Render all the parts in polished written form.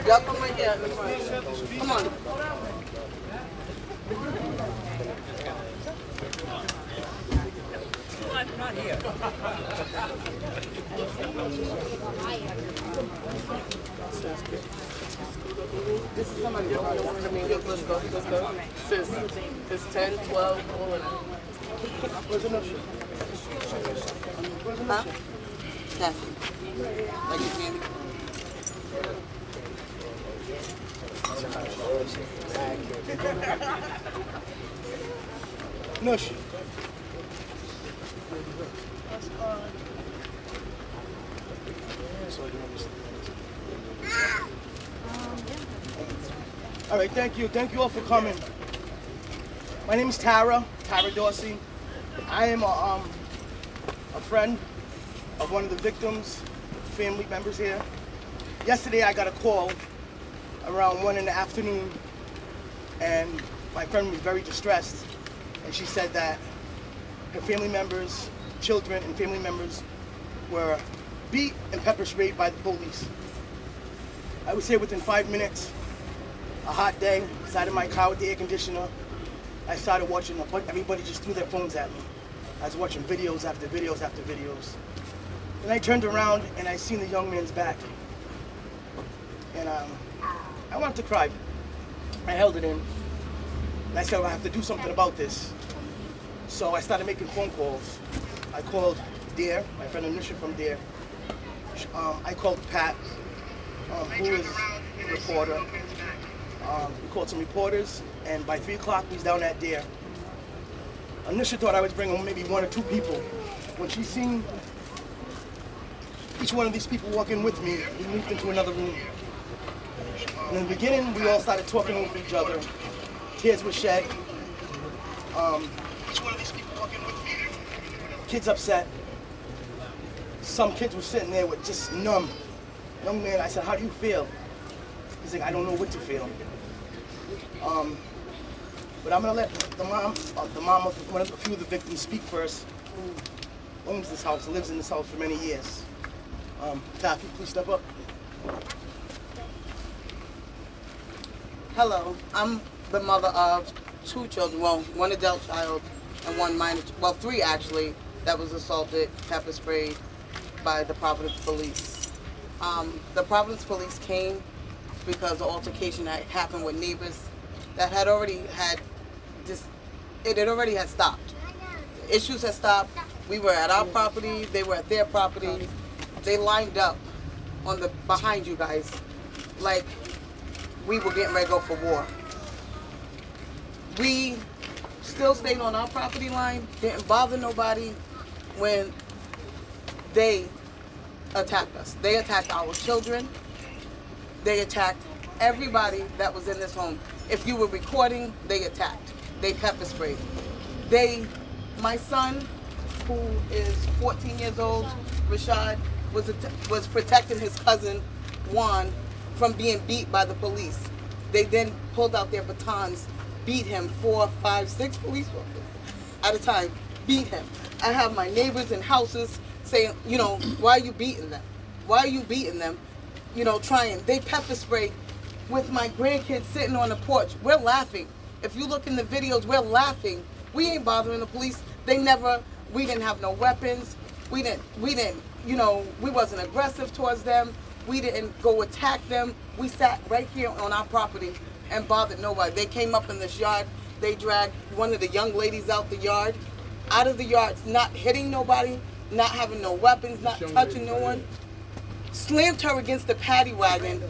Y'all come right here. Come on. I'm not here. This is somebody else. Let's go. Let's go. It's 10, 12, all of them. Where's the note? Huh? Kathy. Like your candy? Nush. All right, thank you. Thank you all for coming. My name is Tara Dorsey. I am a friend of one of the victims' family members here. Yesterday I got a call around 1 in the afternoon, and my friend was very distressed, and she said that her family members, children and family members were beat and pepper sprayed by the police. I was here within 5 minutes. A hot day, sat in my car with the air conditioner. I started watching, everybody just threw their phones at me. I was watching videos after videos after videos. And I turned around and I seen the young man's back. And I wanted to cry. I held it in. And I said, well, I have to do something about this. So I started making phone calls. I called Dare, my friend Anisha from Dare. I called Pat, who is a reporter. We called some reporters, and by 3 o'clock we was down at Dare. Anisha thought I was bringing maybe 1 or 2 people. When she seen each one of these people walk in with me, we moved into another room. And in the beginning, we all started talking over each other. Tears were shed. Each one of these people walk in with me. Kids upset. Some kids were sitting there with just numb. Young man, I said, how do you feel? He's like, I don't know what to feel. But I'm gonna let the mom of a few of the victims speak first, who owns this house, lives in this house for many years. Taffy, please step up. Hello, I'm the mother of 2 children, well, 1 adult child and 1 minor, well 3 actually, that was assaulted, pepper sprayed by the Providence police. The Providence police came because the altercation that happened with neighbors that had already had it had already stopped. The issues had stopped. We were at our property, they were at their property. They lined up on the behind you guys like we were getting ready to go for war. We still stayed on our property line, didn't bother nobody when they attacked us. They attacked our children. They attacked everybody that was in this home. If you were recording, they attacked. They pepper sprayed. My son, who is 14 years old, Rashad, was protecting his cousin, Juan, from being beat by the police. They then pulled out their batons, beat him, 4, 5, 6 police officers at a time, beat him. I have my neighbors in houses saying, you know, why are you beating them? Why are you beating them? You know, trying. They pepper spray with my grandkids sitting on the porch. We're laughing. If you look in the videos, we're laughing. We ain't bothering the police. We didn't have no weapons. We didn't, you know, we wasn't aggressive towards them. We didn't go attack them. We sat right here on our property and bothered nobody. They came up in this yard. They dragged one of the young ladies out the yard, not hitting nobody, not having no weapons, not touching no one. Slammed her against the paddy wagon,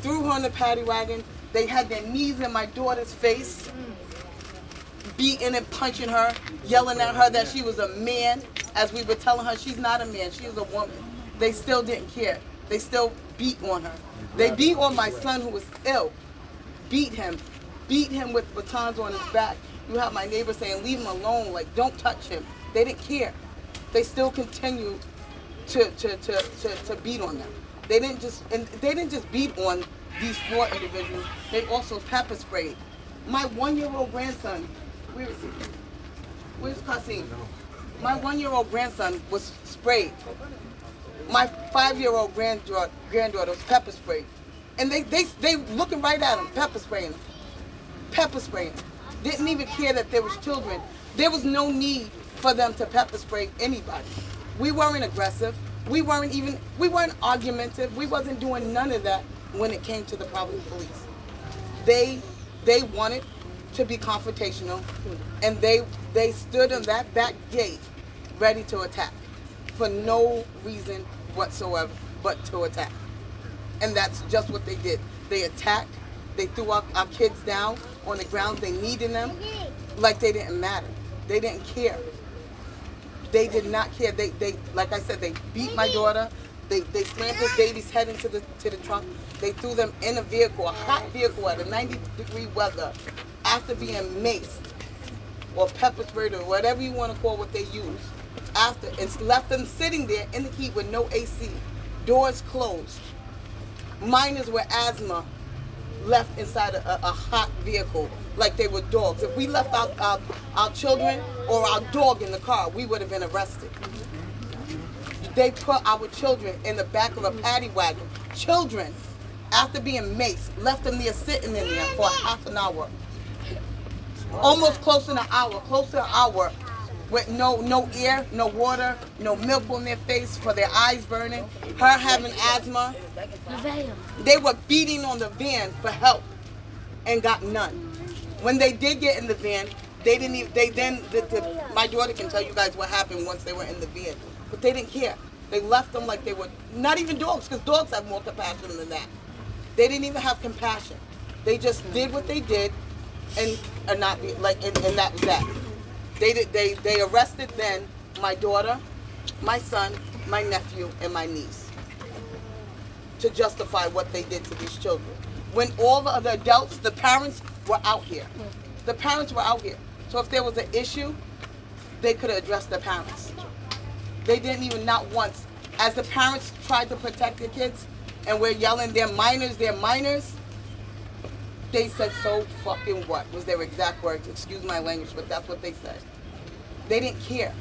threw her in the paddy wagon. They had their knees in my daughter's face, beating and punching her, yelling at her that she was a man, as we were telling her she's not a man, she is a woman. They still didn't care. They still beat on her. They beat on my son who was ill, beat him with batons on his back. You have my neighbor saying, leave him alone, like don't touch him. They didn't care. They still continued to beat on them. They didn't just beat on these 4 individuals. They also pepper sprayed. My 1-year-old grandson, where is he? Where's Kasim? My 1-year-old grandson was sprayed. My 5-year-old granddaughter was pepper sprayed. And they looking right at him, pepper spraying him. Pepper spraying him. Didn't even care that there was children. There was no need for them to pepper spray anybody. We weren't aggressive. We weren't argumentative. We wasn't doing none of that when it came to the Providence police. They wanted to be confrontational, and they stood on that back gate ready to attack for no reason whatsoever but to attack. And that's just what they did. They attacked. They threw our kids down on the ground. They needed them like they didn't matter. They didn't care. They did not care. They like I said, they beat my daughter. They slammed this baby's head into the trunk. They threw them in a vehicle, a hot vehicle at a 90-degree weather, after being maced or pepper sprayed or whatever you want to call what they use. After, and left them sitting there in the heat with no AC, doors closed. Minors with asthma left inside a hot vehicle like they were dogs. If we left our children or our dog in the car, we would have been arrested. They put our children in the back of a paddy wagon. Children, after being maced, left them there sitting in there for half an hour. Almost close to an hour, with no air, no water, no milk on their face for their eyes burning, her having asthma. They were beating on the van for help and got none. When they did get in the van, they didn't even, my daughter can tell you guys what happened once they were in the van, but they didn't care. They left them like they were, not even dogs, because dogs have more compassion than that. They didn't even have compassion. They just did what they did, and not be like, and that was that. They arrested then my daughter, my son, my nephew, and my niece to justify what they did to these children. When all the other adults, the parents were out here. The parents were out here. So if there was an issue, they could have addressed the parents. They didn't even, not once. As the parents tried to protect their kids, and we're yelling, they're minors, they said, so fucking what? Was their exact words. Excuse my language, but that's what they said. They didn't care.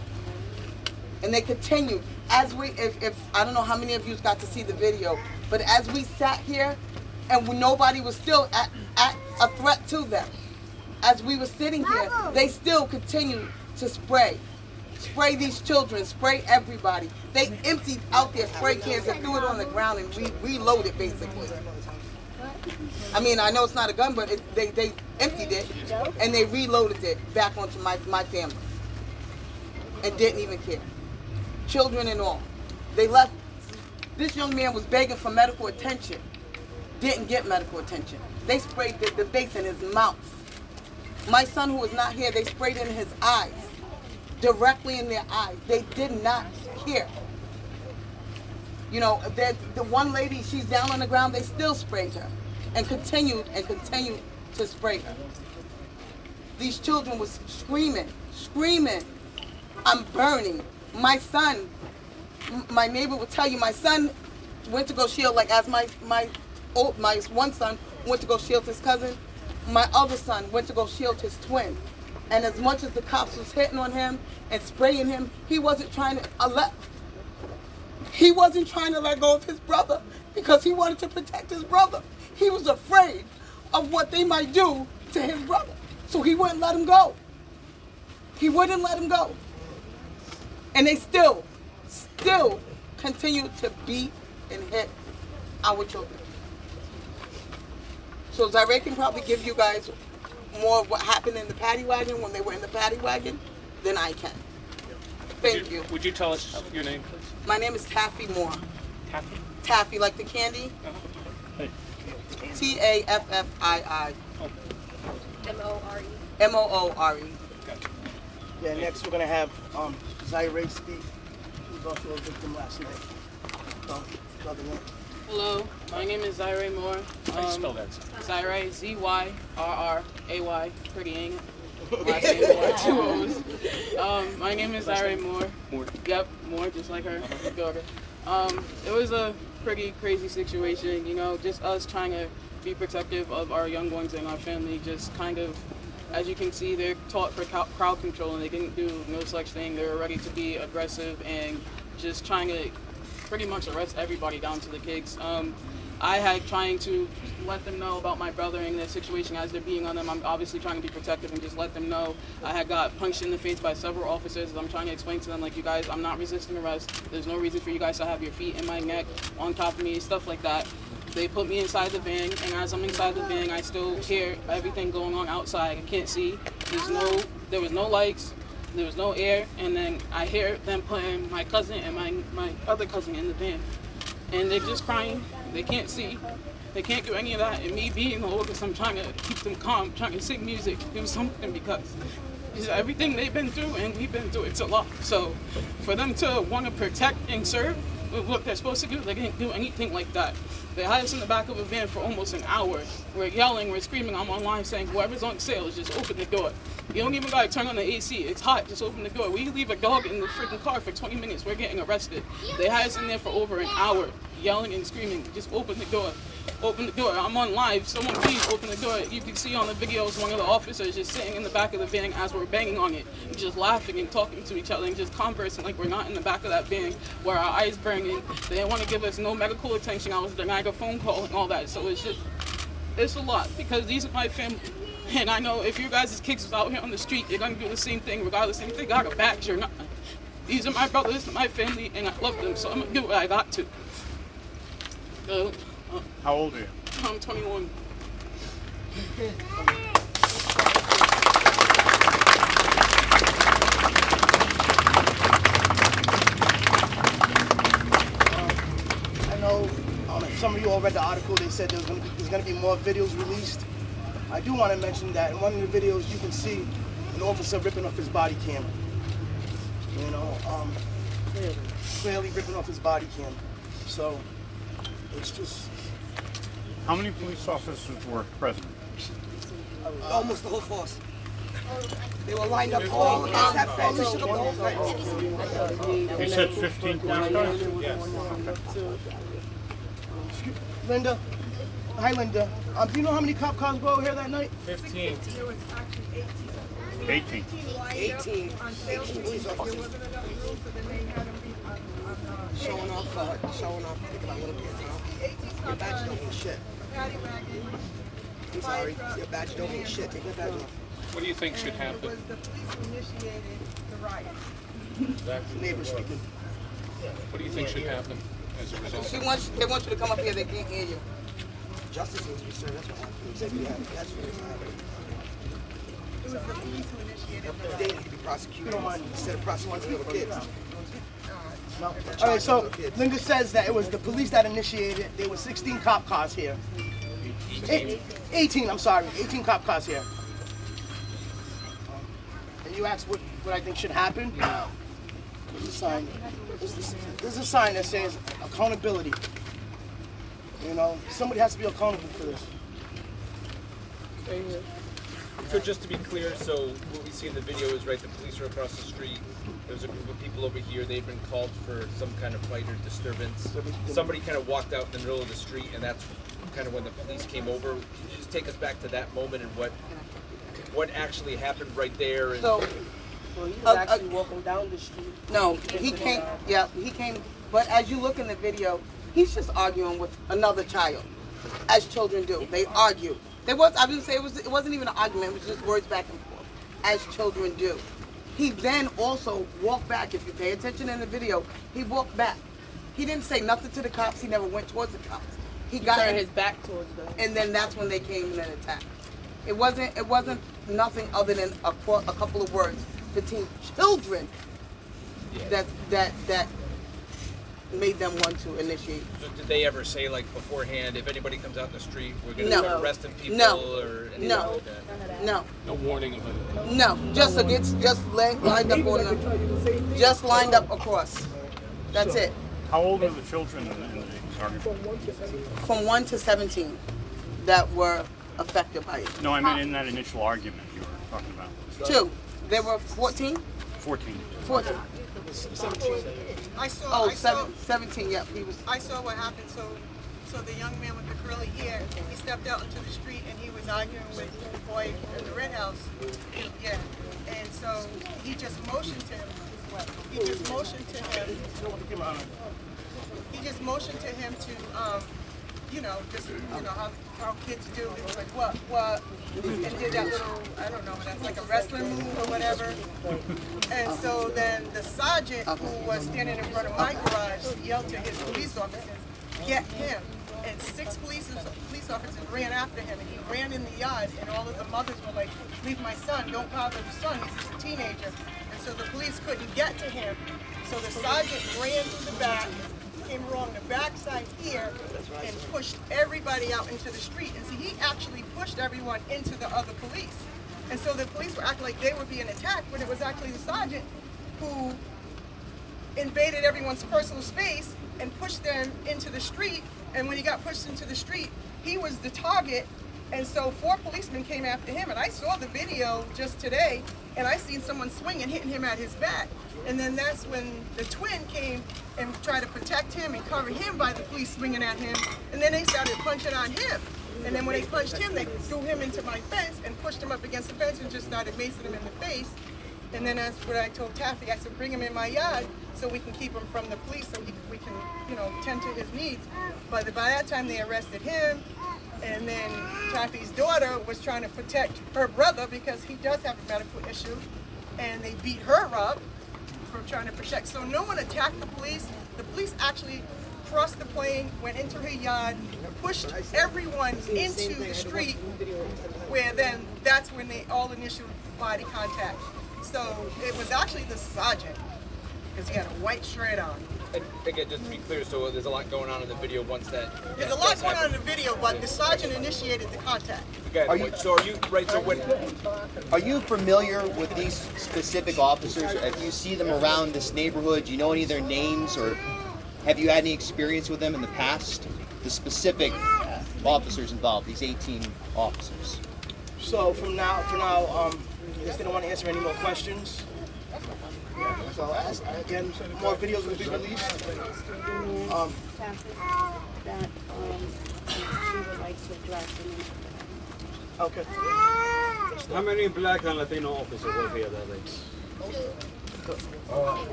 And they continued. As if I don't know how many of you got to see the video, but as we sat here, and nobody was still at a threat to them, as we were sitting here, they still continued to spray these children, spray everybody. They emptied out their spray cans and threw it on the ground and reloaded, basically. I mean, I know it's not a gun, but they emptied it and they reloaded it back onto my family and didn't even care. Children and all. They left. This young man was begging for medical attention. Didn't get medical attention. They sprayed the base in his mouth. My son, who was not here, they sprayed in his eyes. Directly in their eyes. They did not care. You know, the one lady, she's down on the ground, they still sprayed her and continued to spray her. These children was screaming, I'm burning. My son, my neighbor would tell you, my son went to go shield, like as my one son went to go shield his cousin, my other son went to go shield his twin. And as much as the cops was hitting on him and spraying him, he wasn't trying to let go of his brother because he wanted to protect his brother. He was afraid of what they might do to his brother. So he wouldn't let him go. He wouldn't let him go. And they still continue to beat and hit our children. So Zaire can probably give you guys more of what happened in the paddy wagon when they were in the paddy wagon than I can. Thank you. Would you tell us your name, please? My name is Taffy Moore. Taffy? Taffy, like the candy. Hey. Taffii. Oh. M-O-R-E. M-O-O-R-E. Gotcha. Yeah, next we're gonna have Zaire speak. She was also a victim last night. Hello, my name is Zaire Moore. How do you spell that? Zaire, Z-Y-R-R-A-Y, pretty ain't it? Last name Moore, 2 O's. My name is Zaire Moore. Moore. Yep, Moore, just like her daughter. It was a pretty crazy situation, you know, just us trying to be protective of our young ones and our family, just kind of, as you can see, they're taught for crowd control and they didn't do no such thing. They were ready to be aggressive and just trying to pretty much arrest everybody down to the kids. I had trying to let them know about my brother and their situation as they're being on them. I'm obviously trying to be protective and just let them know. I had got punched in the face by several officers. I'm trying to explain to them, like, you guys, I'm not resisting arrest. There's no reason for you guys to have your feet in my neck, on top of me, stuff like that. They put me inside the van, and as I'm inside the van, I still hear everything going on outside. I can't see. There was no lights. There was no air, and then I hear them putting my cousin and my other cousin in the van. And they're just crying. They can't see. They can't do any of that. And me being the oldest, I'm trying to keep them calm, trying to sing music, do something, because just everything they've been through and we've been through, it's a lot. So for them to want to protect and serve with what they're supposed to do, they didn't do anything like that. They had us in the back of a van for almost an hour. We're yelling, we're screaming. I'm online saying, whoever's on Sayles, just open the door. You don't even gotta turn on the AC. It's hot, just open the door. We leave a dog in the freaking car for 20 minutes, we're getting arrested. They had us in there for over an hour, yelling and screaming, just open the door. Open the door. I'm on live. Someone please open the door. You can see on the videos one of the officers just sitting in the back of the van as we're banging on it, just laughing and talking to each other and just conversing like we're not in the back of that van where our eyes burning. They didn't want to give us no medical attention. I was denied a phone call and all that. So it's a lot, because these are my family. And I know if you guys' kids was out here on the street, you're going to do the same thing regardless if they got a badge or not. These are my brothers, my family, and I love them, so I'm going to do what I got to. How old are you? I'm 21. I know some of you all read the article. They said there's going to be more videos released. I do want to mention that in one of the videos you can see an officer ripping off his body cam. You know, clearly ripping off his body cam. So it's just... How many police officers were present? Almost the whole force. They were lined up all against that fence. They shook up the whole fence. They said 15 police cars? Yes. Linda. Hi, Linda. Do you know how many cop cars were over here that night? 15. 18. 18. Showing off, thinking about little kids, you know? Your badge don't mean shit. I'm sorry, your badge don't mean shit. Take your badge off. What do you think should happen? The police who initiated the riot. Neighbor speaking. What do you think should happen as a result? They want you to come up here, they can't hear you. Justice needs to be served. That's what happened. Exactly. That's what happened. It was the police who initiated the They riot. need to be prosecuted instead of prosecuting little kids. No. All right, so Linda says that it was the police that initiated it. There were 16 cop cars here. 18, I'm sorry. 18 cop cars here. And you asked what I think should happen? There's a sign. There's a sign that says accountability. You know, somebody has to be accountable for this. So just to be clear, so what we see in the video is, right, the police are across the street. There's a group of people over here. They've been called for some kind of fight or disturbance. Somebody kind of walked out in the middle of the street, and that's kind of when the police came over. Can you just take us back to that moment and what actually happened right there? And So, Well, he was actually walking down the street. no, he came, yeah, he came, but as you look in the video, he's just arguing with another child, as children do. They argue. I didn't say it wasn't even an argument, it was just words back and forth, as children do. He then also walked back. If you pay attention in the video, he walked back. He didn't say nothing to the cops. He never went towards the cops. He Turned his back towards them. and then that's when they came and attacked. It wasn't nothing other than a couple of words between children that made them want to initiate. so did they ever say, like, beforehand, if anybody comes out in the street, we're going to No. start arresting people No. or anything No. like that? No, No warning of it. no, just lined up on them, just lined up across. That's it. How old are the children in the argument? From 1 to 17 that were affected by it. No, I mean in that initial argument you were talking about. 2. They were 14? 14. 14. I saw 17, yeah. He was. I saw what happened. So the young man with the curly hair, he stepped out into the street and he was arguing with the boy in the red house. Yeah. And so he just motioned to him. He just motioned to him. He just motioned to him to you know, just, you know, how kids do. It was like, what? And did that little, I don't know, that's like a wrestling move or whatever. And so then the sergeant who was standing in front of my garage yelled to his police officers, get him. And 6 police officers ran after him, and he ran in the yard, and all of the mothers were like, leave my son, don't bother the son, he's just a teenager. And so the police couldn't get to him. So the sergeant ran to the back, came along the backside here, and pushed everybody out into the street. And see, he actually pushed everyone into the other police. And so the police were acting like they were being attacked, when it was actually the sergeant who invaded everyone's personal space and pushed them into the street. And when he got pushed into the street, he was the target. And so 4 policemen came after him. And I saw the video just today, and I seen someone swing and hitting him at his back. And then that's when the twin came and tried to protect him and cover him by the police swinging at him. And then they started punching on him. And then when they punched him, they threw him into my fence and pushed him up against the fence and just started macing him in the face. And then that's what I told Taffy. I said, bring him in my yard so we can keep him from the police, so we can, you know, tend to his needs. But by that time, they arrested him. And then Taffy's daughter was trying to protect her brother because he does have a medical issue. And they beat her up for trying to protect. So no one attacked the police. The police actually crossed the plane, went into her yard, pushed everyone into the street, where then that's when they all initial body contact. So it was actually the sergeant, because he had a white shirt on. And again, just to be clear, so there's a lot going on in the video once that. There's a lot going on in the video, but the sergeant initiated the contact. Okay, so are you right? So when Are you familiar with these specific officers? Have you seen them around this neighborhood? Do you know any of their names, or have you had any experience with them in the past? The specific officers involved, these 18 officers. So for now, I guess they don't want to answer any more questions. So again, more videos will be released. Okay. How many black and Latino officers were here that day?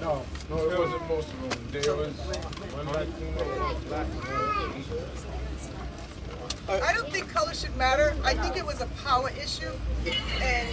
No, it wasn't most of them. There was one Latino, one black, and one Asian. I don't think color should matter. I think it was a power issue, and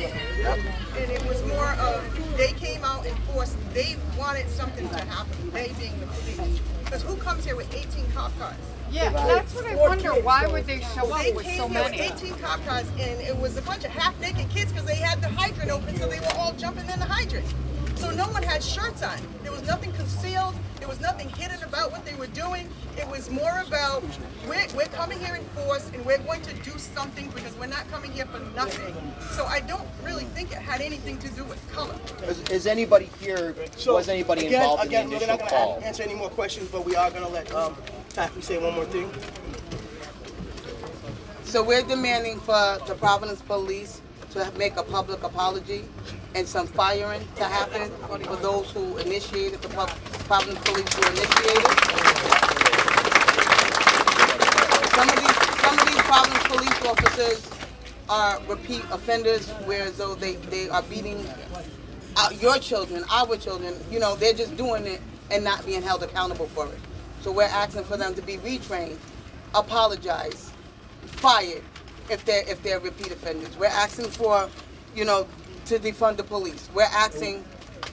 it was more of they came out in force. They wanted something to happen. They being the police, because who comes here with 18 cop cars? Yeah, that's what I wonder. Why would they show up with so many? They came here with 18 cop cars, and it was a bunch of half-naked kids because they had the hydrant open, so they were all jumping in the hydrant. So no one had shirts on. There was nothing concealed. There was nothing hidden about what they were doing. It was more about, we're coming here in force, and we're going to do something because we're not coming here for nothing. So I don't really think it had anything to do with color. Is anybody here, was anybody involved in the we're initial not going call? to answer any more questions, but we are going to let Taffy say one more thing. So we're demanding for the Providence Police to make a public apology and some firing to happen for those who initiated, the Providence Police who initiated. Some of these Providence Police officers are repeat offenders, whereas though they are beating your children, our children, you know, they're just doing it and not being held accountable for it. So we're asking for them to be retrained, apologize, fired if they're repeat offenders. We're asking for, you know, to defund the police. We're asking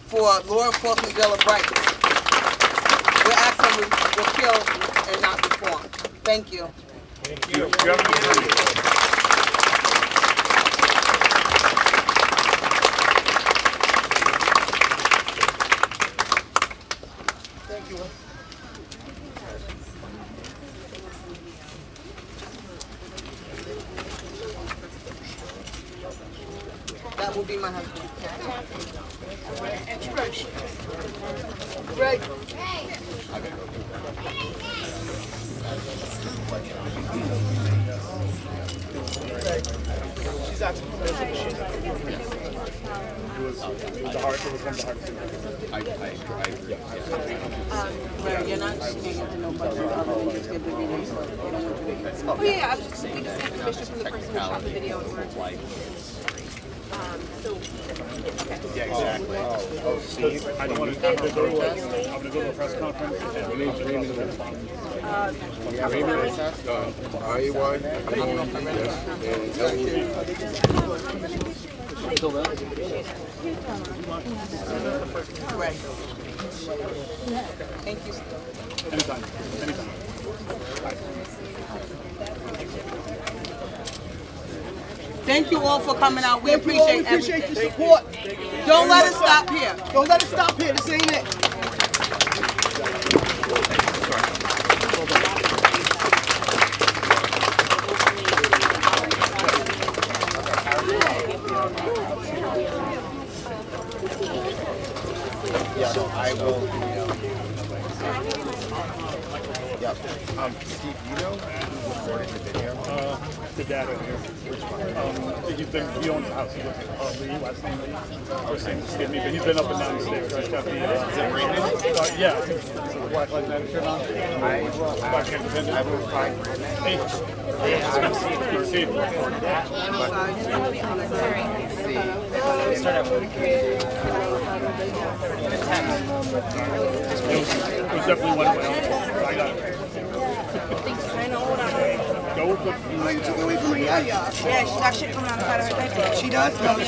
for law enforcement bill of rights. We're asking to repeal and not reform. Thank you. Thank you. You have a good day. Thank you. That will be my husband. Greg. She's asking for this. It was one of the hardest things. I agree. Mary, you're not speaking to nobody other than just give the video. They don't want you to hear. Oh yeah, we just need permission from the person who shot the video in order to. Yeah, exactly. Oh, Steve. I don't want to. I'm going to go to a press conference. And we need to read the Right. Thank you. Anytime. Anytime. Thank you all for coming out. We appreciate appreciate everything. the support. Don't let it stop here. Don't let it stop here. This ain't it. Yeah, no, I will. Yep. Steve, you know who's recording the video? The dad over here. He owns the house. He lives in Lee, last name Lee. First name escaped me, but he's been up and down the stairs. He's got the, yeah, the Black Lives Matter shirt on. Black Independent. I will find Hey. Steve. It was definitely one of my I got it. Go with the... You took away from her, yeah? Yeah, she got shit coming out the side of her diaper. She does? No, she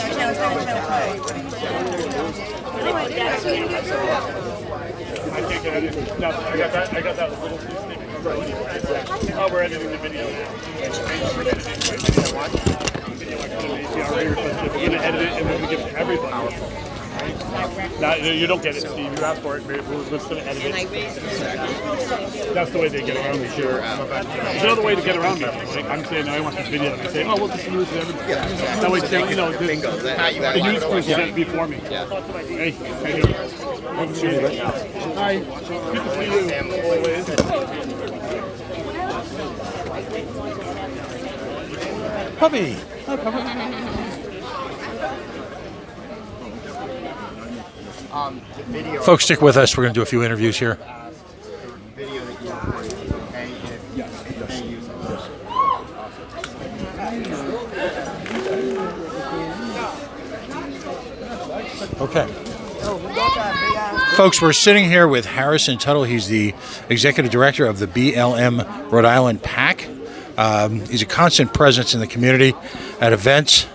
I can't get it. No, I got that little piece of how we're editing the video now. We're going to edit it and we're going to give it to everybody. Now, you don't get it, Steve. You asked for it. We're just going to edit it. That's the way they get around me. Sure. There's another way to get around me. Like, I'm saying, I want this video. And I say, oh, we'll just use it. That way, you know, the news crews will get it before me. Hey, how you doing? Good to see you. Hi. Good to see you. Always. Puppy. Hi, puppy. Folks, stick with us. We're going to do a few interviews here. Okay. Folks, we're sitting here with Harrison Tuttle. He's the executive director of the BLM Rhode Island PAC. He's a constant presence in the community at events.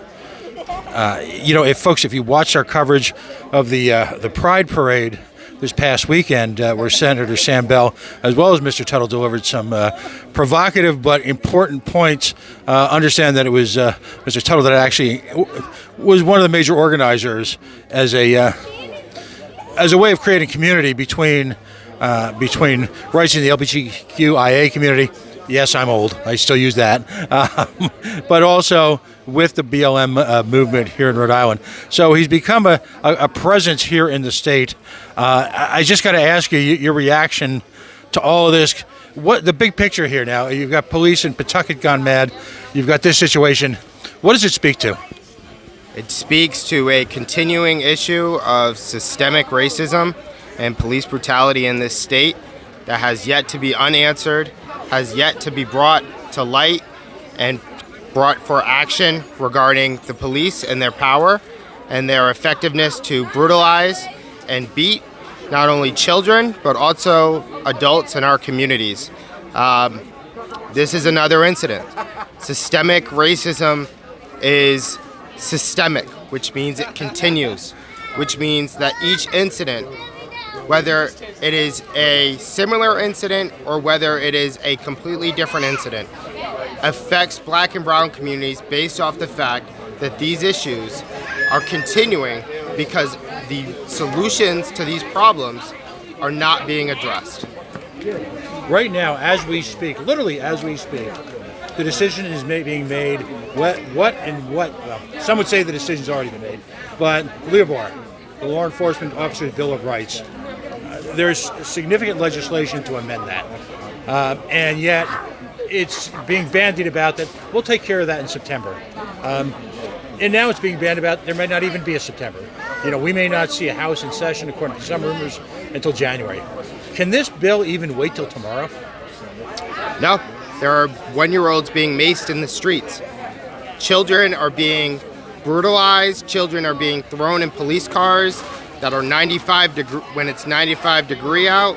You know, if you watched our coverage of the Pride Parade this past weekend, where Senator Sam Bell, as well as Mr. Tuttle, delivered some provocative but important points, understand that it was Mr. Tuttle that actually was one of the major organizers as a way of creating community between rights in the LGBTQIA community. Yes, I'm old. I still use that. But also with the BLM movement here in Rhode Island. So he's become a presence here in the state. I just got to ask you your reaction to all of this. What the big picture here now? You've got police in Pawtucket gone mad. You've got this situation. What does it speak to? It speaks to a continuing issue of systemic racism and police brutality in this state that has yet to be unanswered, has yet to be brought to light and brought for action regarding the police and their power and their effectiveness to brutalize and beat not only children but also adults in our communities. This is another incident. Systemic racism is systemic, which means it continues, which means that each incident, whether it is a similar incident or whether it is a completely different incident, affects Black and brown communities based off the fact that these issues are continuing because the solutions to these problems are not being addressed. Right now, as we speak, literally as we speak, the decision is being made. Well, some would say the decision's already been made, but LEOBAR, the Law Enforcement Officers Bill of Rights, there's significant legislation to amend that, and yet it's being bandied about that we'll take care of that in September. And now it's being bandied about there may not even be a September. You know, we may not see a House in session, according to some rumors, until January. Can this bill even wait till tomorrow? No. There are 1-year-olds being maced in the streets. Children are being brutalized. Children are being thrown in police cars that are 95 when it's 95 degree out.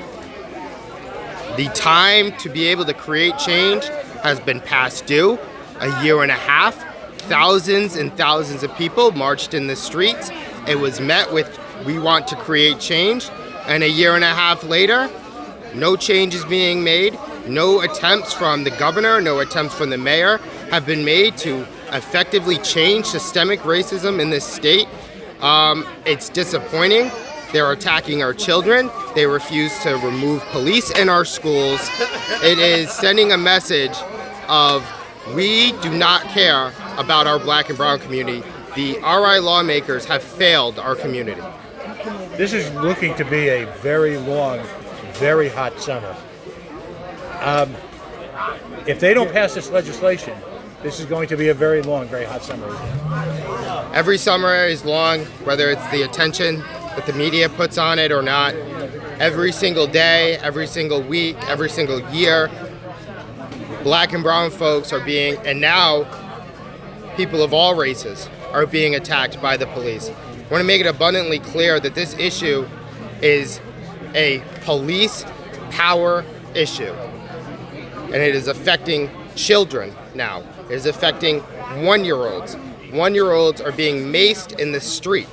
The time to be able to create change has been past due. A year and a half, thousands and thousands of people marched in the streets. It was met with, we want to create change. And a year and a half later, no change is being made. No attempts from the governor, no attempts from the mayor have been made to effectively change systemic racism in this state. It's disappointing. They're attacking our children. They refuse to remove police in our schools. It is sending a message of we do not care about our black and brown community. The RI lawmakers have failed our community. This is looking to be a very long, very hot summer. If they don't pass this legislation, this is going to be a very long, very hot summer. Every summer is long, whether it's the attention that the media puts on it or not. Every single day, every single week, every single year, black and brown folks are being, and now people of all races are being attacked by the police. I want to make it abundantly clear that this issue is a police power issue. And it is affecting children now. It is affecting 1-year-olds. 1-year-olds are being maced in the street.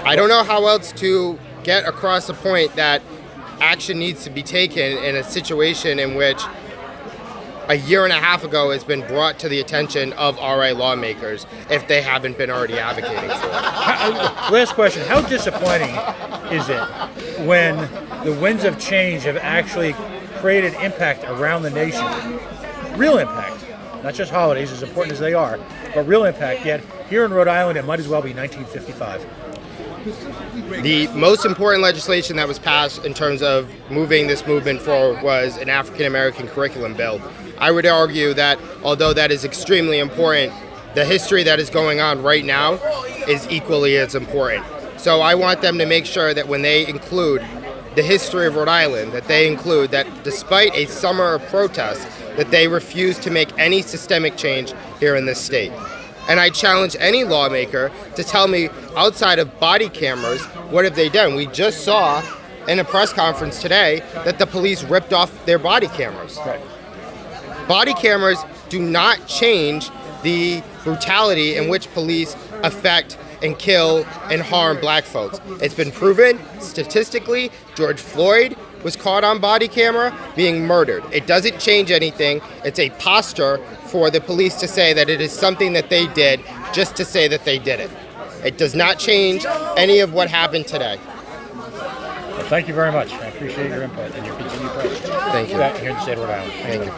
I don't know how else to get across the point that action needs to be taken in a situation in which a year and a half ago has been brought to the attention of RA lawmakers if they haven't been already advocating for it. Last question, how disappointing is it when the winds of change have actually created impact around the nation? Real impact, not just holidays, as important as they are, but real impact, yet here in Rhode Island it might as well be 1955. The most important legislation that was passed in terms of moving this movement forward was an African American curriculum bill. I would argue that although that is extremely important, the history that is going on right now is equally as important. So I want them to make sure that when they include the history of Rhode Island, that they include that despite a summer of protests, that they refuse to make any systemic change here in this state. And I challenge any lawmaker to tell me, outside of body cameras, what have they done? We just saw in a press conference today that the police ripped off their body cameras. Right. Body cameras do not change the brutality in which police affect and kill and harm black folks. It's been proven statistically, George Floyd was caught on body camera being murdered. It doesn't change anything. It's a posture for the police to say that it is something that they did just to say that they did it. It does not change any of what happened today. Well, thank you very much. I appreciate your input and your continued presence. Thank you. Here in the state of Rhode Island. Thank you.